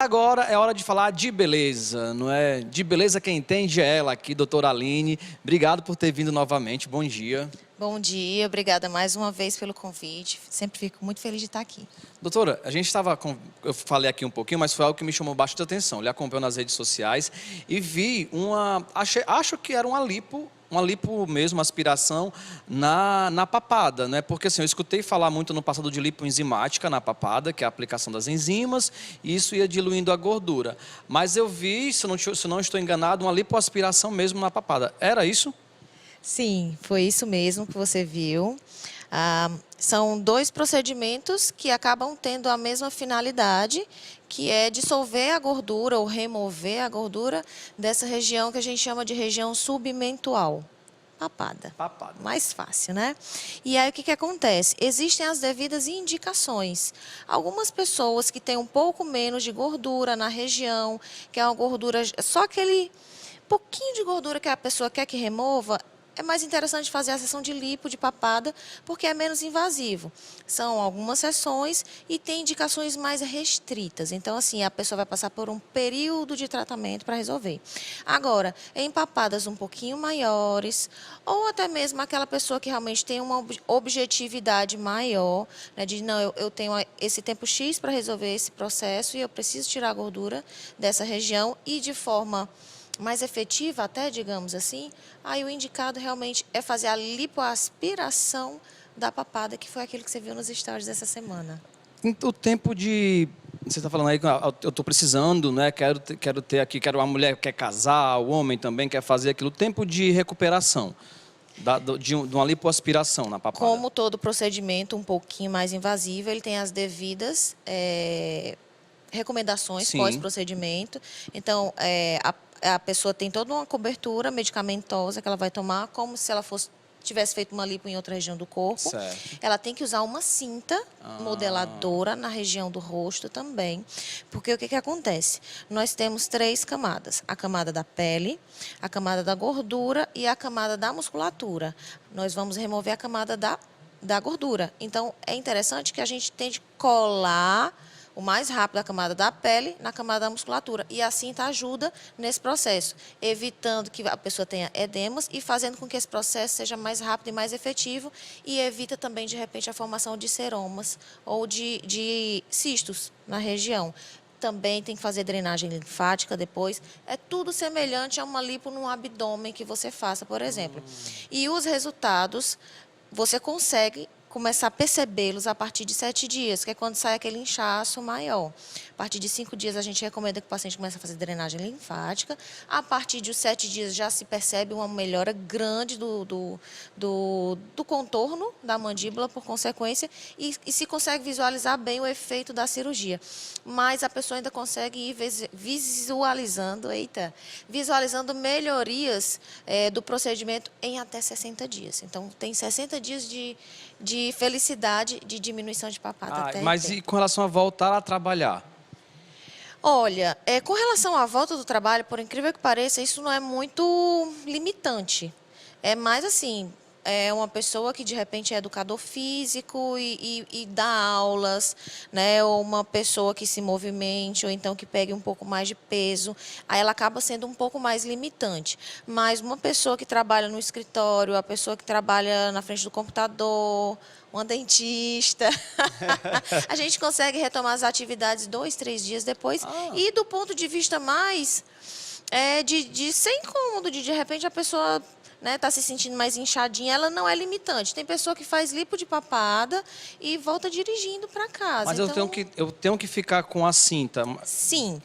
Agora é hora de falar de beleza, não é? De beleza quem entende é ela aqui, doutora Aline. Obrigado por ter vindo novamente, bom dia. Bom dia, obrigada mais uma vez pelo convite. Sempre fico muito feliz de estar aqui. Doutora, a gente estava, eu falei aqui um pouquinho, mas foi algo que me chamou bastante atenção. Eu lhe acompanho nas redes sociais e vi acho que era uma lipo mesmo, aspiração na papada, né? Porque assim, eu escutei falar muito no passado de lipoenzimática na papada, que é a aplicação das enzimas, e isso ia diluindo a gordura. Mas eu vi, se eu não estou enganado, uma lipoaspiração mesmo na papada. Era isso? Sim, foi isso mesmo que você viu. São dois procedimentos que acabam tendo a mesma finalidade, que é dissolver a gordura ou remover a gordura dessa região que a gente chama de região submentual. Papada. Papada. Mais fácil, né? E aí o que acontece? Existem as devidas indicações. Algumas pessoas que têm um pouco menos de gordura na região, que é uma gordura, só aquele pouquinho de gordura que a pessoa quer que remova, é mais interessante fazer a sessão de lipo de papada, porque é menos invasivo. São algumas sessões e tem indicações mais restritas. Então, assim, a pessoa vai passar por um período de tratamento para resolver. Agora, em papadas um pouquinho maiores, ou até mesmo aquela pessoa que realmente tem uma objetividade maior, né, de não, eu tenho esse tempo X para resolver esse processo e eu preciso tirar a gordura dessa região e de forma mais efetiva até, digamos assim, aí o indicado realmente é fazer a lipoaspiração da papada, que foi aquilo que você viu nos stories dessa semana. O tempo de... Você está falando aí que eu estou precisando, né? Quero ter aqui, quero uma mulher que quer casar, o homem também quer fazer aquilo. O tempo de recuperação de uma lipoaspiração na papada. Como todo procedimento um pouquinho mais invasivo, ele tem as devidas recomendações pós-procedimento. Então, a pessoa tem toda uma cobertura medicamentosa que ela vai tomar, como se ela tivesse feito uma lipo em outra região do corpo. Certo. Ela tem que usar uma cinta modeladora na região do rosto também. Porque o que acontece? Nós temos 3 camadas. A camada da pele, a camada da gordura e a camada da musculatura. Nós vamos remover a camada da gordura. Então, é interessante que a gente tente colar o mais rápido a camada da pele na camada da musculatura. E a cinta ajuda nesse processo, evitando que a pessoa tenha edemas e fazendo com que esse processo seja mais rápido e mais efetivo e evita também, de repente, a formação de seromas ou de cistos na região. Também tem que fazer drenagem linfática depois. É tudo semelhante a uma lipo no abdômen que você faça, por exemplo. E os resultados, você consegue começar a percebê-los a partir de 7 dias, que é quando sai aquele inchaço maior. A partir de 5 dias, a gente recomenda que o paciente comece a fazer drenagem linfática. A partir de 7 dias, já se percebe uma melhora grande do contorno da mandíbula, por consequência, e se consegue visualizar bem o efeito da cirurgia. Mas a pessoa ainda consegue ir visualizando melhorias do procedimento em até 60 dias. Então, tem 60 dias de felicidade, de diminuição de papada. Mas e com relação a voltar a trabalhar? Olha, com relação à volta do trabalho, por incrível que pareça, isso não é muito limitante. É mais assim, é uma pessoa que de repente é educador físico e dá aulas, né? Ou uma pessoa que se movimente, ou então que pegue um pouco mais de peso, aí ela acaba sendo um pouco mais limitante. Mas uma pessoa que trabalha no escritório, a pessoa que trabalha na frente do computador, uma dentista, a gente consegue retomar as atividades 2, 3 dias depois. E do ponto de vista mais de ser incômodo, de repente a pessoa está se sentindo mais inchadinha, ela não é limitante. Tem pessoa que faz lipo de papada e volta dirigindo para casa. Mas então, eu tenho que ficar com a cinta. Sim.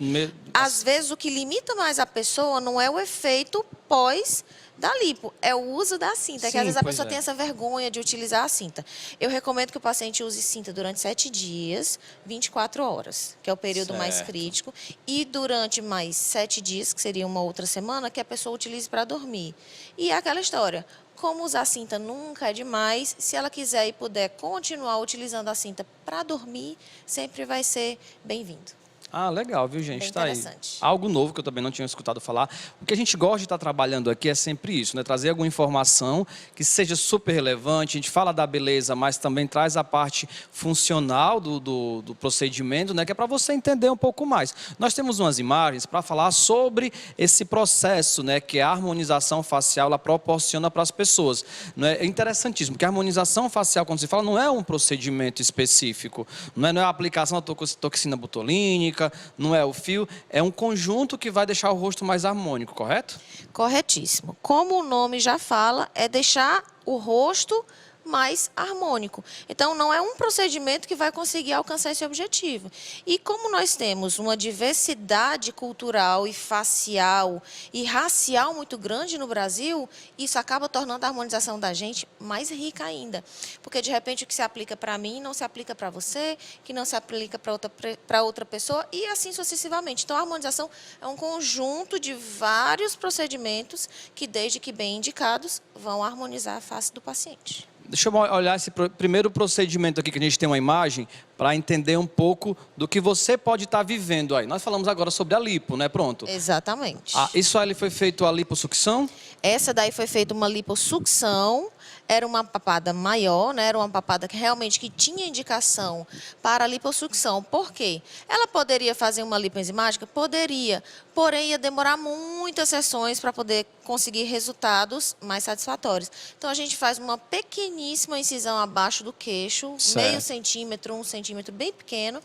Às vezes o que limita mais a pessoa não é o efeito pós da lipo, é o uso da cinta, que às vezes a pessoa tem essa vergonha de utilizar a cinta. Eu recomendo que o paciente use cinta durante 7 dias, 24 horas, que é o período mais crítico, e durante mais 7 dias, que seria uma outra semana, que a pessoa utilize para dormir. E é aquela história, como usar a cinta nunca é demais, se ela quiser e puder continuar utilizando a cinta para dormir, sempre vai ser bem-vindo. Ah, legal, viu, gente? Bem Tá aí. interessante. Algo novo que eu também não tinha escutado falar. O que a gente gosta de estar trabalhando aqui é sempre isso, né? Trazer alguma informação que seja super relevante. A gente fala da beleza, mas também traz a parte funcional do procedimento, né? Que é para você entender um pouco mais. Nós temos umas imagens para falar sobre esse processo, né? Que a harmonização facial ela proporciona para as pessoas. Não é interessantíssimo, porque a harmonização facial, quando se fala, não é um procedimento específico. Não é a aplicação da toxina botulínica, não é o fio, é um conjunto que vai deixar o rosto mais harmônico, correto? Corretíssimo. Como o nome já fala, é deixar o rosto mais harmônico. Então, não é um procedimento que vai conseguir alcançar esse objetivo. E como nós temos uma diversidade cultural e facial e racial muito grande no Brasil, isso acaba tornando a harmonização da gente mais rica ainda. Porque, de repente, o que se aplica para mim não se aplica para você, que não se aplica para outra pessoa, e assim sucessivamente. Então, a harmonização é um conjunto de vários procedimentos que, desde que bem indicados, vão harmonizar a face do paciente. Deixa eu olhar esse primeiro procedimento aqui, que a gente tem uma imagem, para entender um pouco do que você pode estar vivendo aí. Nós falamos agora sobre a lipo, né? Pronto. Exatamente. Isso aí foi feito a liposucção? Essa daí foi feita uma lipossucção, era uma papada maior, né? Era uma papada que realmente que tinha indicação para a lipossucção. Por quê? Ela poderia fazer uma lipoenzimática? Poderia, porém ia demorar muitas sessões para poder conseguir resultados mais satisfatórios. Então, a gente faz uma pequeníssima incisão abaixo do queixo, Certo. meio centímetro, 1 centímetro, bem pequeno,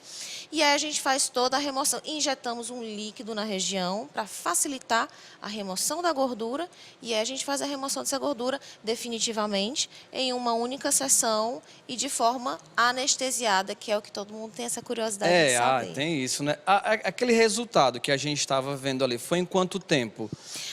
e aí a gente faz toda a remoção. Injetamos um líquido na região para facilitar a remoção da gordura, e aí a gente faz a remoção dessa gordura definitivamente em uma única sessão e de forma anestesiada, que é o que todo mundo tem essa curiosidade de saber. Tem isso, né? Aquele resultado que a gente estava vendo ali, foi em quanto tempo?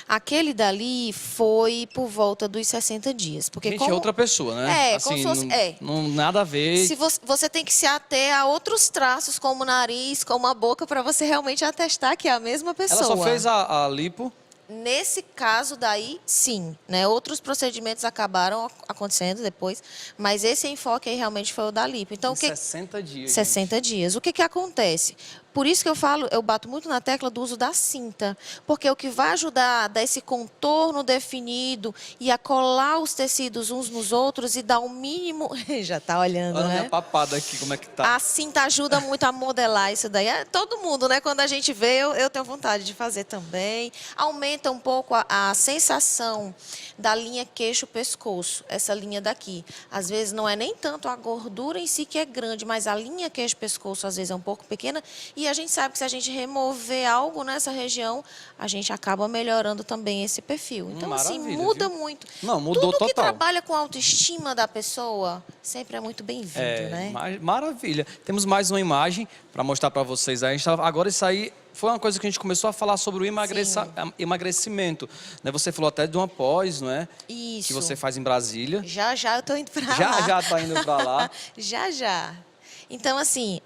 Aquele dali foi por volta dos 60 dias. Porque Gente, é outra pessoa, né? É, como se fosse... Não, nada a ver. Se você tem que se ater a outros traços, como o nariz, como a boca, para você realmente atestar que é a mesma pessoa. Ela só fez a lipo. Nesse caso daí, sim, né? Outros procedimentos acabaram acontecendo depois, mas esse enfoque aí realmente foi o da lipo. Então, 60 dias. 60 dias. O que acontece? Por isso que eu bato muito na tecla do uso da cinta, porque o que vai ajudar a dar esse contorno definido e a colar os tecidos uns nos outros e dar o mínimo... Já tá olhando, Olha a né? minha papada aqui, como é que tá? A cinta ajuda muito a modelar isso daí. Todo mundo, né? Quando a gente vê, eu tenho vontade de fazer também. Aumenta um pouco a sensação da linha queixo-pescoço, essa linha daqui. Às vezes não é nem tanto a gordura em si que é grande, mas a linha queixo-pescoço às vezes é um pouco pequena, e a gente sabe que se a gente remover algo nessa região, a gente acaba melhorando também esse perfil. Então, assim, muda muito. Não, mudou Tudo total. que trabalha com a autoestima da pessoa sempre é muito bem-vindo, né? Maravilha. Temos mais uma imagem para mostrar para vocês. Agora isso aí foi uma coisa que a gente começou a falar sobre o emagrecimento. Né? Você falou até de uma pós, não é? Isso. Que você faz em Brasília. Já eu estou indo para lá. Já está indo para lá. Já. Então, assim,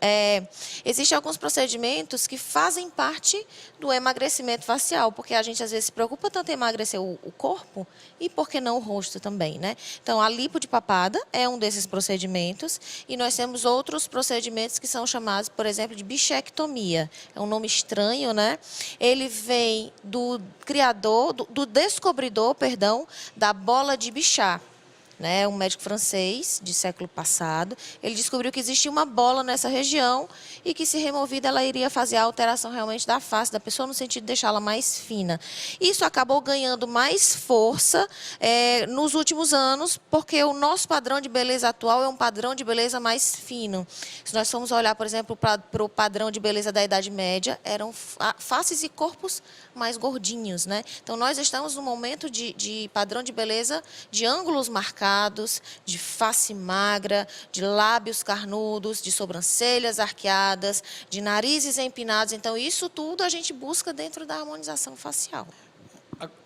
existem alguns procedimentos que fazem parte do emagrecimento facial, porque a gente às vezes se preocupa tanto em emagrecer o corpo e por que não o rosto também, né? Então, a lipo de papada é um desses procedimentos e nós temos outros procedimentos que são chamados, por exemplo, de bichectomia. É um nome estranho, né? Ele vem do descobridor, da bola de Bichat. Né, um médico francês de século passado, ele descobriu que existia uma bola nessa região e que, se removida, ela iria fazer a alteração realmente da face da pessoa, no sentido de deixá-la mais fina. Isso acabou ganhando mais força nos últimos anos, porque o nosso padrão de beleza atual é um padrão de beleza mais fino. Se nós formos olhar, por exemplo, para o padrão de beleza da Idade Média, eram faces e corpos mais gordinhos, né? Então, nós estamos num momento de padrão de beleza de ângulos marcados, de face magra, de lábios carnudos, de sobrancelhas arqueadas, de narizes empinados. Então, isso tudo a gente busca dentro da harmonização facial.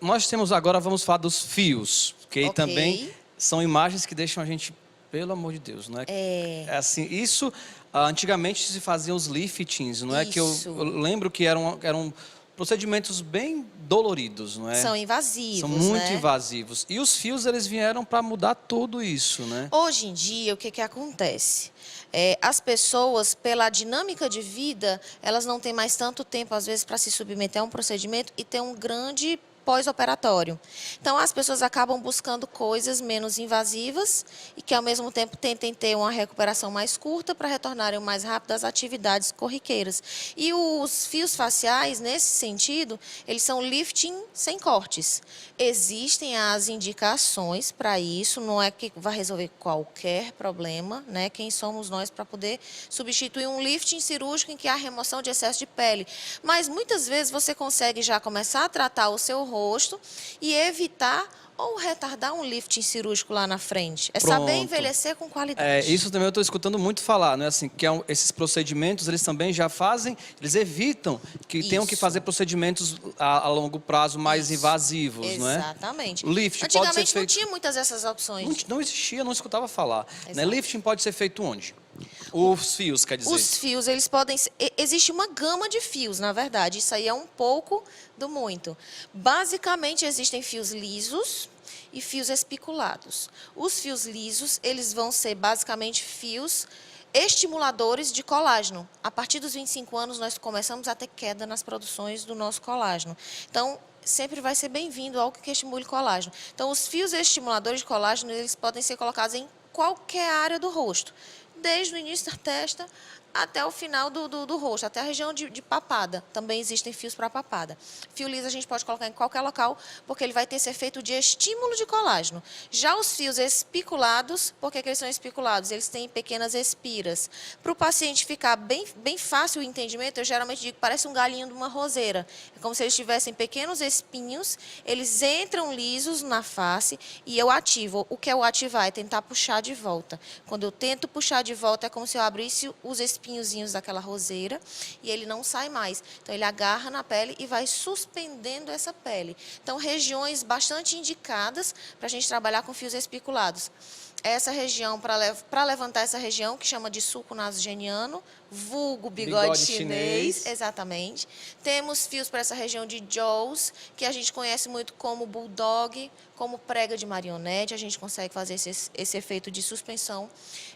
Nós temos agora, vamos falar dos fios, que aí também são imagens que deixam a gente, pelo amor de Deus, não é? É assim, isso, antigamente se faziam os liftings, não é? Isso. Que eu lembro que eram procedimentos bem doloridos, não é? São invasivos, São muito né? invasivos. E os fios, eles vieram para mudar tudo isso, né? Hoje em dia, o que acontece? As pessoas, pela dinâmica de vida, elas não têm mais tanto tempo, às vezes, para se submeter a um procedimento e ter um grande pós-operatório. Então, as pessoas acabam buscando coisas menos invasivas e que, ao mesmo tempo, tentem ter uma recuperação mais curta para retornarem mais rápido às atividades corriqueiras. E os fios faciais, nesse sentido, eles são lifting sem cortes. Existem as indicações para isso, não é que vai resolver qualquer problema, né? Quem somos nós para poder substituir um lifting cirúrgico em que há remoção de excesso de pele. Mas, muitas vezes, você consegue já começar a tratar o seu rosto e evitar ou retardar um lifting cirúrgico lá na frente. É saber Pronto. envelhecer com qualidade. Isso também eu estou escutando muito falar, né? Assim, que esses procedimentos, eles também já fazem, eles evitam que tenham que fazer procedimentos a longo prazo mais invasivos, não é? Exatamente. O lifting pode ser Antigamente não feito... tinha muitas dessas opções. Não existia, não escutava falar. Né? Exato. Lifting pode ser feito onde? Os fios, quer dizer. Os fios, eles podem ser... Existe uma gama de fios, na verdade. Isso aí é um pouco do muito. Basicamente, existem fios lisos e fios espiculados. Os fios lisos, eles vão ser basicamente fios estimuladores de colágeno. A partir dos 25 anos, nós começamos a ter queda nas produções do nosso colágeno. Então, sempre vai ser bem-vindo algo que estimule colágeno. Então, os fios estimuladores de colágeno, eles podem ser colocados em qualquer área do rosto, desde o início da testa até o final do rosto, até a região de papada. Também existem fios para papada. Fio liso a gente pode colocar em qualquer local, porque ele vai ter esse efeito de estímulo de colágeno. Já os fios espiculados, por que eles são espiculados? Eles têm pequenas espiras. Para o paciente ficar bem fácil o entendimento, eu geralmente digo que parece um galinho de uma roseira. É como se eles tivessem pequenos espinhos, eles entram lisos na face e eu ativo. O que é o ativar? É tentar puxar de volta. Quando eu tento puxar de volta, é como se eu abrisse os espinhozinhos daquela roseira e ele não sai mais. Então, ele agarra na pele e vai suspendendo essa pele. Então, regiões bastante indicadas para a gente trabalhar com fios espiculados. Essa região, para levantar essa região, que chama de sulco nasogeniano, vulgo bigode chinês, exatamente. Temos fios para essa região de jaws, que a gente conhece muito como bulldog, como prega de marionete, a gente consegue fazer esse efeito de suspensão.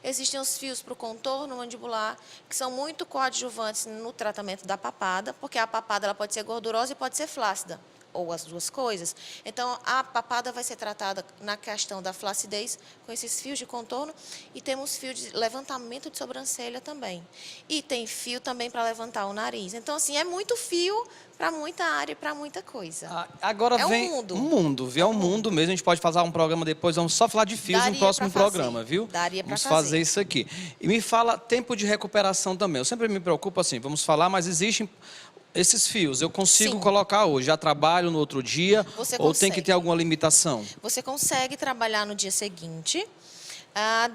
Existem os fios para o contorno mandibular, que são muito coadjuvantes no tratamento da papada, porque a papada ela pode ser gordurosa e pode ser flácida, ou as duas coisas. Então, a papada vai ser tratada na questão da flacidez com esses fios de contorno e temos fio de levantamento de sobrancelha também. E tem fio também para levantar o nariz. Então, assim, é muito fio para muita área e para muita coisa. Agora vem um mundo, viu? É um mundo mesmo. A gente pode fazer um programa depois, vamos só falar de fios no próximo programa, viu? Daria para vamos fazer isso aqui. E me fala tempo de recuperação também. Eu sempre me preocupo assim, vamos falar, mas existem esses fios, eu consigo colocar hoje, já trabalho no outro dia, ou tem que ter alguma limitação? Você consegue trabalhar no dia seguinte,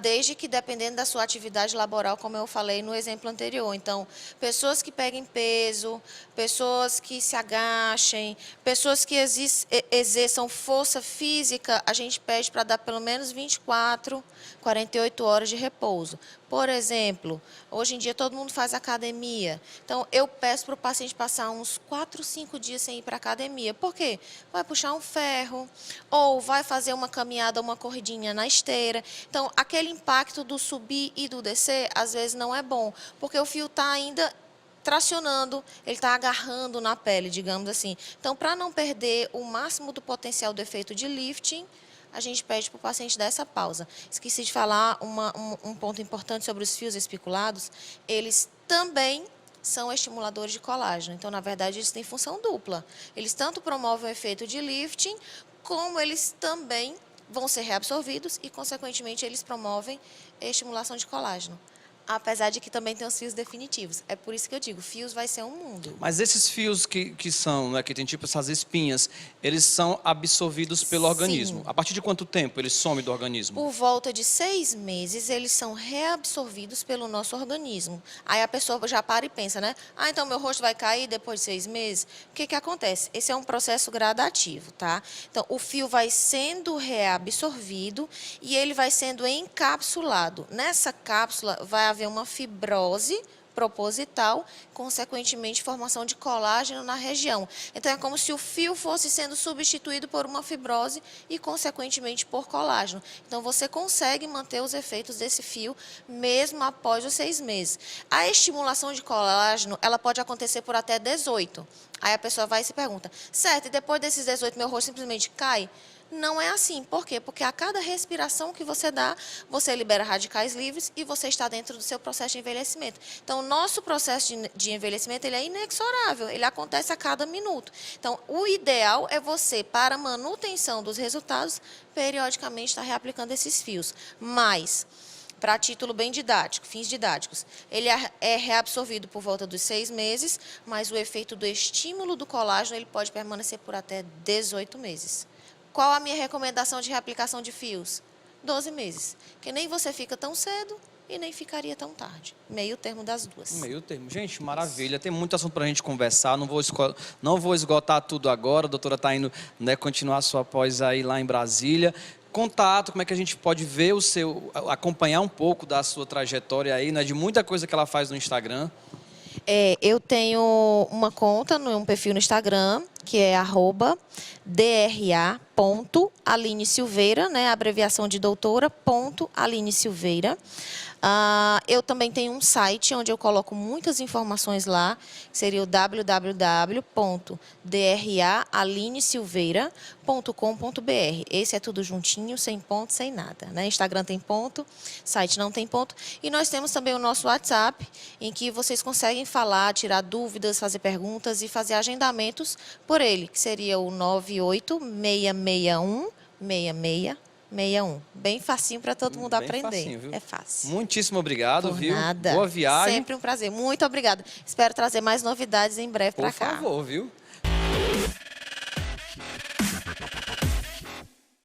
desde que dependendo da sua atividade laboral, como eu falei no exemplo anterior. Então, pessoas que peguem peso, pessoas que se agachem, pessoas que exerçam força física, a gente pede para dar pelo menos 24, 48 horas de repouso. Por exemplo, hoje em dia todo mundo faz academia. Então, eu peço para o paciente passar uns 4, 5 dias sem ir para a academia. Por quê? Vai puxar um ferro, ou vai fazer uma caminhada, uma corridinha na esteira. Então, aquele impacto do subir e do descer, às vezes não é bom, porque o fio está ainda tracionando, ele está agarrando na pele, digamos assim. Então, para não perder o máximo do potencial do efeito de lifting, a gente pede para o paciente dar essa pausa. Esqueci de falar um ponto importante sobre os fios espiculados. Eles também são estimuladores de colágeno. Então, na verdade, eles têm função dupla. Eles tanto promovem o efeito de lifting, como eles também vão ser reabsorvidos e, consequentemente, eles promovem a estimulação de colágeno. Apesar de que também tem os fios definitivos. É por isso que eu digo, fios vai ser um mundo. Mas esses fios que são, né, que tem tipo essas espinhas, eles são absorvidos pelo organismo. A partir de quanto tempo eles somem do organismo? Por volta de 6 meses, eles são reabsorvidos pelo nosso organismo. Aí a pessoa já para e pensa, né? Então meu rosto vai cair depois de 6 meses? O que acontece? Esse é um processo gradativo, tá? Então, o fio vai sendo reabsorvido e ele vai sendo encapsulado. Nessa cápsula vai haver uma fibrose proposital, consequentemente formação de colágeno na região. Então é como se o fio fosse sendo substituído por uma fibrose e consequentemente por colágeno. Então você consegue manter os efeitos desse fio mesmo após os 6 meses. A estimulação de colágeno, ela pode acontecer por até 18. Aí a pessoa vai e se pergunta, certo, e depois desses 18 meu rosto simplesmente cai? Não é assim. Por quê? Porque a cada respiração que você dá, você libera radicais livres e você está dentro do seu processo de envelhecimento. Então, o nosso processo de envelhecimento ele é inexorável, ele acontece a cada minuto. Então, o ideal é você, para manutenção dos resultados, periodicamente estar reaplicando esses fios. Mas, para título bem didático, fins didáticos, ele é reabsorvido por volta dos 6 meses, mas o efeito do estímulo do colágeno ele pode permanecer por até 18 meses. Qual a minha recomendação de reaplicação de fios? 12 meses. Que nem você fica tão cedo e nem ficaria tão tarde. Meio termo das duas. Meio termo. Gente, maravilha. Tem muito assunto para a gente conversar. Não vou esgotar tudo agora. A doutora está indo, né, continuar a sua pós aí lá em Brasília. Contato, como é que a gente pode ver acompanhar um pouco da sua trajetória aí, né, de muita coisa que ela faz no Instagram. Eu tenho uma conta, um perfil no Instagram, que é @dra.alinesilveira, né, abreviação de doutora, @alinesilveira. Eu também tenho um site onde eu coloco muitas informações lá, que seria o www.dralinesilveira.com.br. Esse é tudo juntinho, sem ponto, sem nada, né? Instagram tem ponto, site não tem ponto. E nós temos também o nosso WhatsApp, em que vocês conseguem falar, tirar dúvidas, fazer perguntas e fazer agendamentos por ele, que seria o 986616661. Bem facinho para todo mundo aprender. Facinho, viu? É fácil. Muitíssimo obrigado, Por viu? nada. Boa viagem. Sempre um prazer. Muito obrigada. Espero trazer mais novidades em breve para cá. Por favor, viu?